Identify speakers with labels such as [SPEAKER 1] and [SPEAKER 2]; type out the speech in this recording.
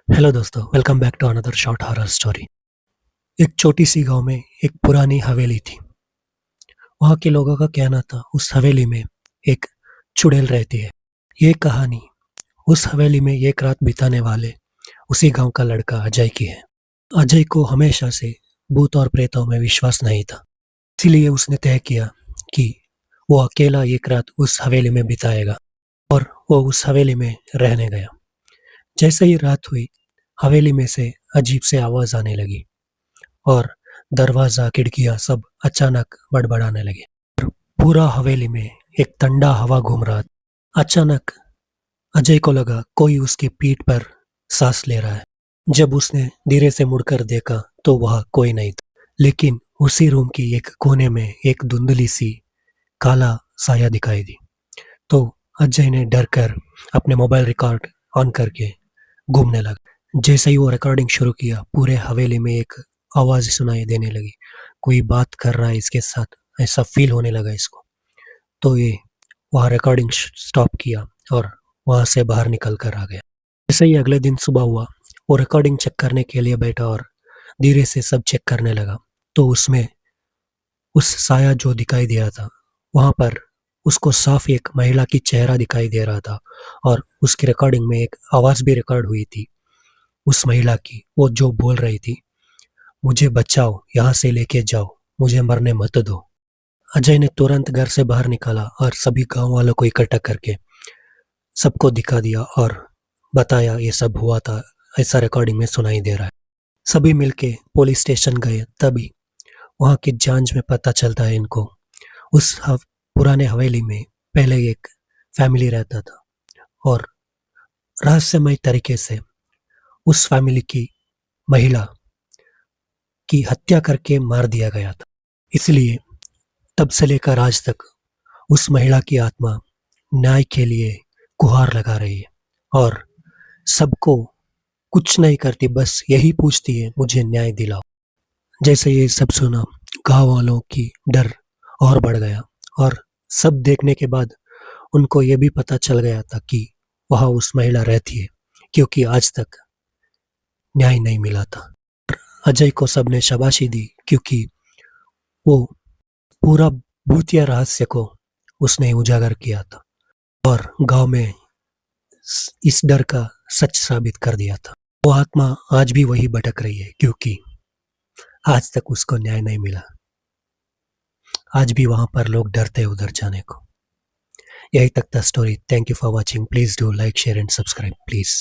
[SPEAKER 1] Hello दोस्तों, welcome back to another short horror story. एक छोटी सी गांव में एक पुरानी हवेली थी। वहां के लोगों का कहना था उस हवेली में एक चुड़ैल रहती है। ये कहानी उस हवेली में एक रात बिताने वाले उसी गांव का लड़का अजय की है। अजय को हमेशा से भूत और प्रेतों में विश्वास नहीं था, इसीलिए उसने तय किया कि वो अकेला एक रात उस हवेली में बिताएगा और वो उस हवेली में रहने गया। जैसे ही रात हुई, हवेली में से अजीब से आवाज आने लगी और दरवाजा खिड़कियां सब अचानक बड़बड़ाने लगे। पूरा हवेली में एक ठंडा हवा घूम रहा था। अचानक अजय को लगा कोई उसकी पीठ पर सांस ले रहा है। जब उसने धीरे से मुड़कर देखा तो वह कोई नहीं था, लेकिन उसी रूम की एक कोने में एक धुंधली सी काला साया दिखाई दी। तो अजय ने डर कर अपने मोबाइल रिकॉर्ड ऑन करके घूमने लगा। जैसे ही वो रिकॉर्डिंग शुरू किया, पूरे हवेली में एक आवाज सुनाई देने लगी। कोई बात कर रहा है इसके साथ, ऐसा फील होने लगा इसको। तो ये वहाँ रिकॉर्डिंग स्टॉप किया और वहां से बाहर निकल कर आ गया। जैसे ही अगले दिन सुबह हुआ, वो रिकॉर्डिंग चेक करने के लिए बैठा और धीरे से सब चेक करने लगा। तो उसमें उस साया जो दिखाई दिया था, वहां पर उसको साफ एक महिला की चेहरा दिखाई दे रहा था और उसकी रिकॉर्डिंग में एक आवाज भी रिकॉर्ड हुई थी उस महिला की। वो जो बोल रही थी, मुझे बचाओ, यहाँ से लेके जाओ, मुझे मरने मत दो। अजय ने तुरंत घर से बाहर निकाला और सभी गांव वालों को इकट्ठा करके सबको दिखा दिया और बताया ये सब हुआ था, ऐसा रिकॉर्डिंग में सुनाई दे रहा है। सभी मिलके पुलिस स्टेशन गए। तभी वहां की जांच में पता चलता है इनको उस पुराने हवेली में पहले एक फैमिली रहता था और रहस्यमय तरीके से उस फैमिली की महिला की हत्या करके मार दिया गया था। इसलिए तब से लेकर आज तक उस महिला की आत्मा न्याय के लिए गुहार लगा रही है और सबको कुछ नहीं करती, बस यही पूछती है, मुझे न्याय दिलाओ। जैसे ये सब सुना, गांव वालों की डर और बढ़ गया और सब देखने के बाद उनको ये भी पता चल गया था कि वहां उस महिला रहती है, क्योंकि आज तक न्याय नहीं मिला था। अजय को सबने शाबाशी दी क्योंकि वो पूरा भूतिया रहस्य को उसने उजागर किया था और गांव में इस डर का सच साबित कर दिया था। वो आत्मा आज भी वही भटक रही है क्योंकि आज तक उसको न्याय नहीं मिला। आज भी वहां पर लोग डरते हैं उधर जाने को। यही तक था story. Thank you for watching. Please do like, share and subscribe please.